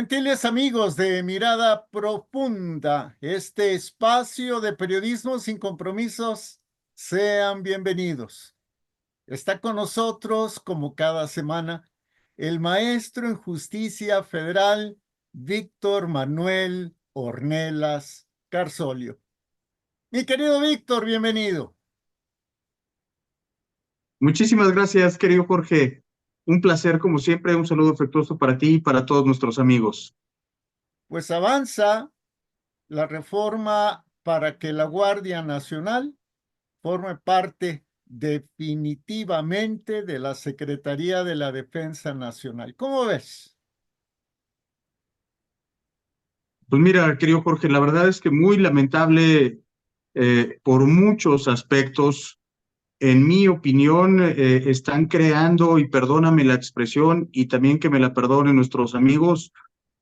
Gentiles amigos de Mirada Profunda, este espacio de periodismo sin compromisos, sean bienvenidos. Está con nosotros, como cada semana, el maestro en justicia federal, Víctor Manuel Ornelas Carsolio. Mi querido Víctor, bienvenido. Muchísimas gracias, querido Jorge. Un placer, como siempre, un saludo afectuoso para ti y para todos nuestros amigos. Pues avanza la reforma para que la Guardia Nacional forme parte definitivamente de la Secretaría de la Defensa Nacional. ¿Cómo ves? Pues mira, querido Jorge, la verdad es que muy lamentable por muchos aspectos. En mi opinión, están creando, y perdóname la expresión, y también que me la perdonen nuestros amigos,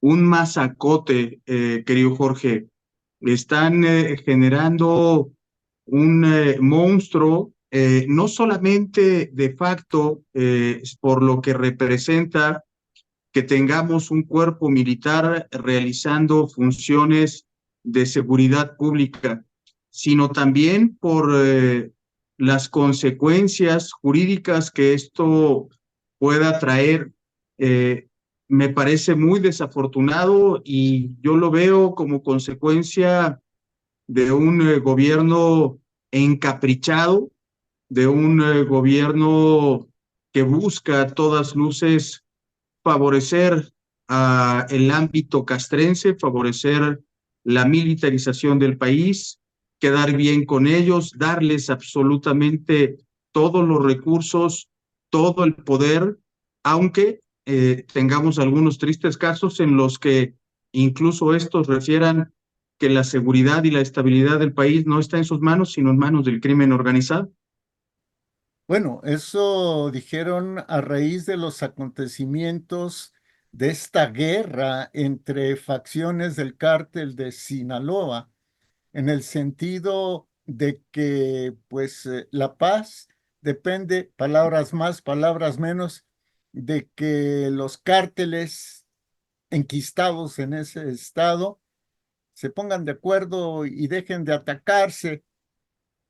un masacote, querido Jorge. Están generando un monstruo, no solamente de facto, por lo que representa que tengamos un cuerpo militar realizando funciones de seguridad pública, sino también por las consecuencias jurídicas que esto pueda traer. Eh, Me parece muy desafortunado y yo lo veo como consecuencia de un gobierno encaprichado, de un gobierno que busca a todas luces favorecer el ámbito castrense, favorecer la militarización del país, quedar bien con ellos, darles absolutamente todos los recursos, todo el poder, aunque tengamos algunos tristes casos en los que incluso estos refieran que la seguridad y la estabilidad del país no está en sus manos, sino en manos del crimen organizado. Bueno, eso dijeron a raíz de los acontecimientos de esta guerra entre facciones del cártel de Sinaloa, en el sentido de que, pues, la paz depende, palabras más, palabras menos, de que los cárteles enquistados en ese estado se pongan de acuerdo y dejen de atacarse.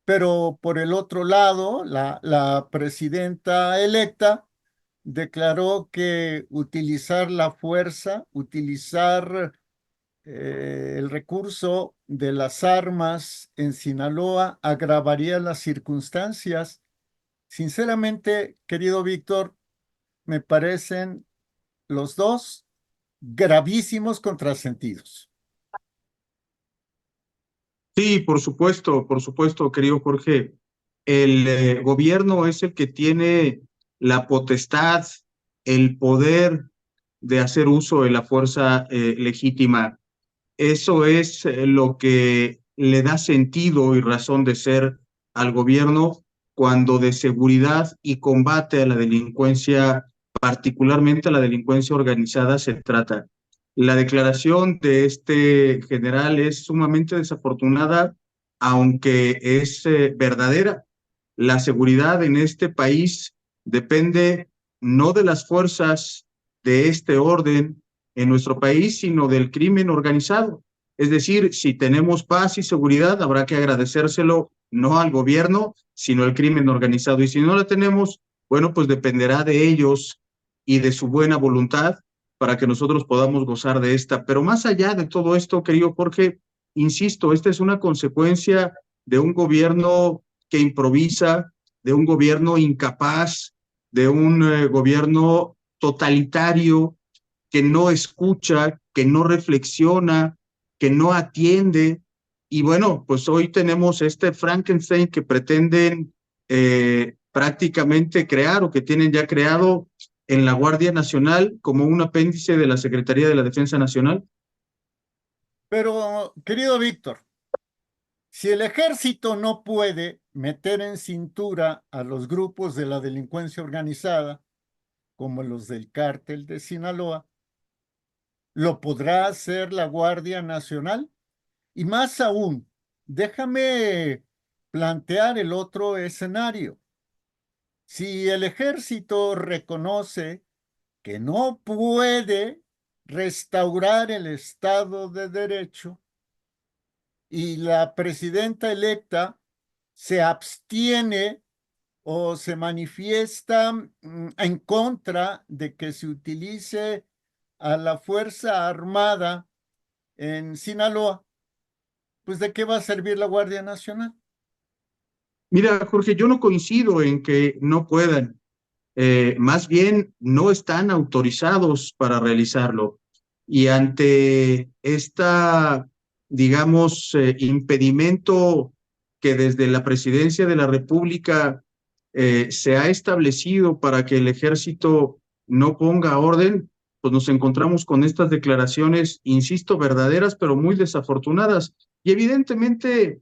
Pero por el otro lado, la presidenta electa declaró que utilizar la fuerza, utilizar el recurso de las armas en Sinaloa agravaría las circunstancias. Sinceramente, querido Víctor, me parecen los dos gravísimos contrasentidos. Sí, por supuesto, querido Jorge. El gobierno es el que tiene la potestad, el poder de hacer uso de la fuerza legítima. Eso es lo que le da sentido y razón de ser al gobierno cuando de seguridad y combate a la delincuencia, particularmente a la delincuencia organizada, se trata. La declaración de este general es sumamente desafortunada, aunque es verdadera. La seguridad en este país depende no de las fuerzas de este orden en nuestro país, sino del crimen organizado. Es decir, si tenemos paz y seguridad, habrá que agradecérselo no al gobierno, sino al crimen organizado. Y si no la tenemos, bueno, pues dependerá de ellos y de su buena voluntad para que nosotros podamos gozar de esta. Pero más allá de todo esto, querido Jorge, insisto, esta es una consecuencia de un gobierno que improvisa, de un gobierno incapaz, de un gobierno totalitario que no escucha, que no reflexiona, que no atiende. Y bueno, pues hoy tenemos este Frankenstein que pretenden prácticamente crear o que tienen ya creado en la Guardia Nacional como un apéndice de la Secretaría de la Defensa Nacional. Pero, querido Víctor, si el ejército no puede meter en cintura a los grupos de la delincuencia organizada, como los del cártel de Sinaloa, ¿lo podrá hacer la Guardia Nacional? Y más aún, déjame plantear el otro escenario. Si el ejército reconoce que no puede restaurar el Estado de Derecho y la presidenta electa se abstiene o se manifiesta en contra de que se utilice a la Fuerza Armada en Sinaloa, pues ¿de qué va a servir la Guardia Nacional? Mira, Jorge, yo no coincido en que no puedan. Más bien no están autorizados para realizarlo. Y ante esta, digamos, impedimento que desde la Presidencia de la República se ha establecido para que el ejército no ponga orden, pues nos encontramos con estas declaraciones, insisto, verdaderas, pero muy desafortunadas. Y evidentemente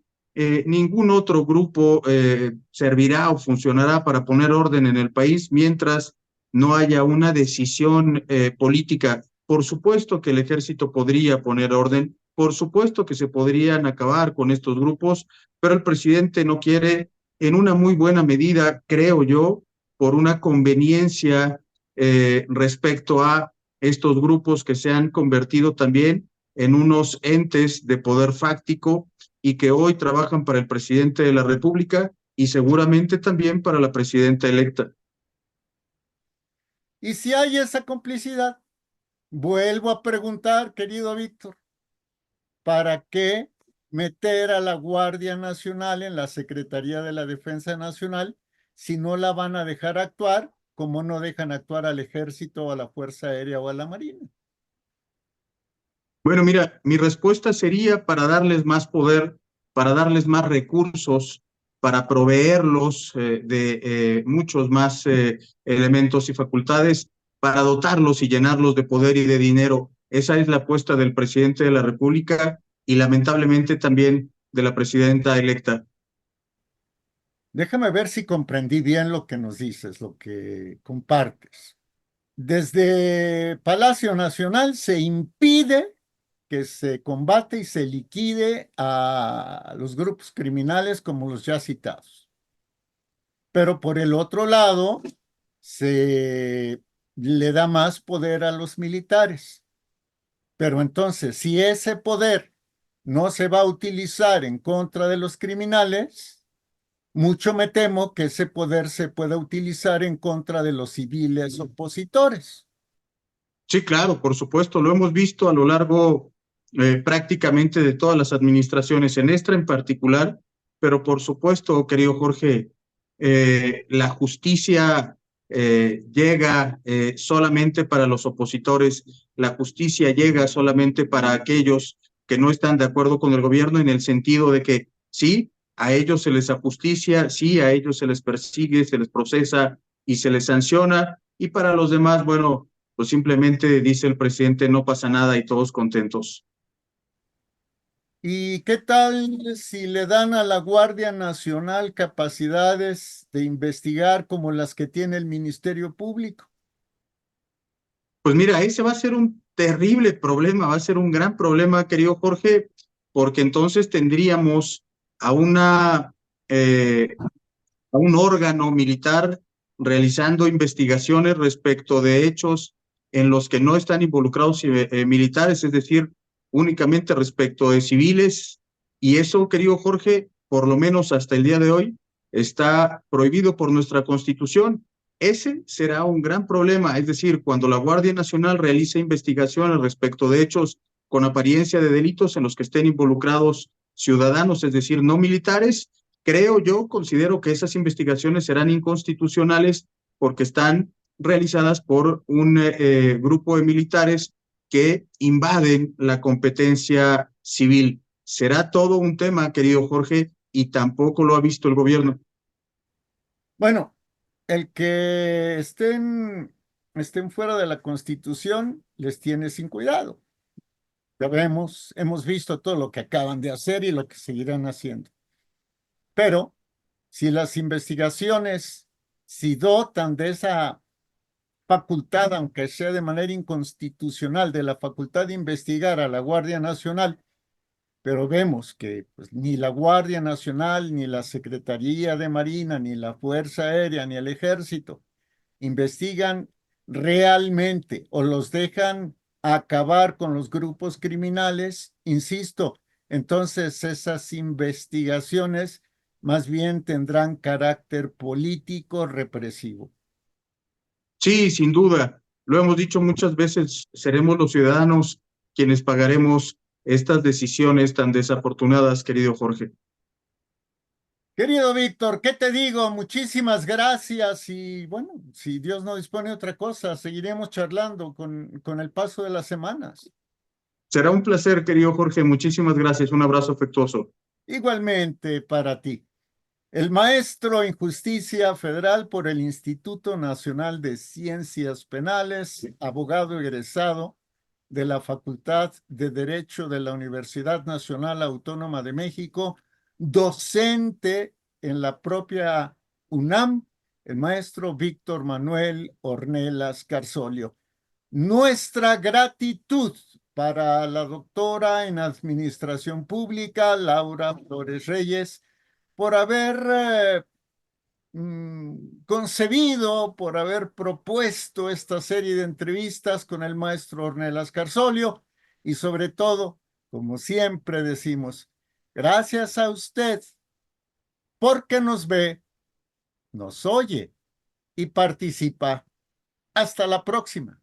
ningún otro grupo servirá o funcionará para poner orden en el país mientras no haya una decisión política. Por supuesto que el ejército podría poner orden, por supuesto que se podrían acabar con estos grupos, pero el presidente no quiere, en una muy buena medida, creo yo, por una conveniencia respecto a estos grupos que se han convertido también en unos entes de poder fáctico y que hoy trabajan para el presidente de la República y seguramente también para la presidenta electa. Y si hay esa complicidad, vuelvo a preguntar, querido Víctor, ¿para qué meter a la Guardia Nacional en la Secretaría de la Defensa Nacional si no la van a dejar actuar como no dejan actuar al Ejército, a la Fuerza Aérea o a la Marina? Bueno, mira, mi respuesta sería para darles más poder, para darles más recursos, para proveerlos de muchos más elementos y facultades, para dotarlos y llenarlos de poder y de dinero. Esa es la apuesta del presidente de la República y lamentablemente también de la presidenta electa. Déjame ver si comprendí bien lo que nos dices, lo que compartes. Desde Palacio Nacional se impide que se combate y se liquide a los grupos criminales como los ya citados. Pero por el otro lado, se le da más poder a los militares. Pero entonces, si ese poder no se va a utilizar en contra de los criminales, mucho me temo que ese poder se pueda utilizar en contra de los civiles opositores. Sí, claro, por supuesto, lo hemos visto a lo largo prácticamente de todas las administraciones, en esta en particular, pero por supuesto, querido Jorge, la justicia llega solamente para los opositores, la justicia llega solamente para aquellos que no están de acuerdo con el gobierno en el sentido de que sí, a ellos se les ajusticia, sí, a ellos se les persigue, se les procesa y se les sanciona, y para los demás, bueno, pues simplemente dice el presidente, no pasa nada y todos contentos. ¿Y qué tal si le dan a la Guardia Nacional capacidades de investigar como las que tiene el Ministerio Público? Pues mira, ese va a ser un terrible problema, va a ser un gran problema, querido Jorge, porque entonces tendríamos a una a un órgano militar realizando investigaciones respecto de hechos en los que no están involucrados militares, es decir, únicamente respecto de civiles. Y eso, querido Jorge, por lo menos hasta el día de hoy, está prohibido por nuestra Constitución. Ese será un gran problema, es decir, cuando la Guardia Nacional realice investigaciones respecto de hechos con apariencia de delitos en los que estén involucrados ciudadanos, es decir, no militares, creo yo, considero que esas investigaciones serán inconstitucionales porque están realizadas por un grupo de militares que invaden la competencia civil. Será todo un tema, querido Jorge, y tampoco lo ha visto el gobierno. Bueno, el que estén fuera de la Constitución les tiene sin cuidado. Ya vemos, hemos visto todo lo que acaban de hacer y lo que seguirán haciendo. Pero si las investigaciones, si dotan de esa facultad, aunque sea de manera inconstitucional, de la facultad de investigar a la Guardia Nacional, pero vemos que pues, ni la Guardia Nacional, ni la Secretaría de Marina, ni la Fuerza Aérea, ni el Ejército investigan realmente o los dejan acabar con los grupos criminales, insisto, entonces esas investigaciones más bien tendrán carácter político represivo. Sí, sin duda. Lo hemos dicho muchas veces, seremos los ciudadanos quienes pagaremos estas decisiones tan desafortunadas, querido Jorge. Querido Víctor, ¿qué te digo? Muchísimas gracias y bueno, si Dios no dispone de otra cosa, seguiremos charlando con el paso de las semanas. Será un placer, querido Jorge. Muchísimas gracias. Un abrazo afectuoso. Igualmente para ti. El maestro en justicia federal por el Instituto Nacional de Ciencias Penales, abogado egresado de la Facultad de Derecho de la Universidad Nacional Autónoma de México, docente en la propia UNAM, el maestro Víctor Manuel Ornelas Carzolio. Nuestra gratitud para la doctora en Administración Pública, Laura Flores Reyes, por haber concebido, por haber propuesto esta serie de entrevistas con el maestro Ornelas Carzolio y sobre todo, como siempre decimos, gracias a usted porque nos ve, nos oye y participa. Hasta la próxima.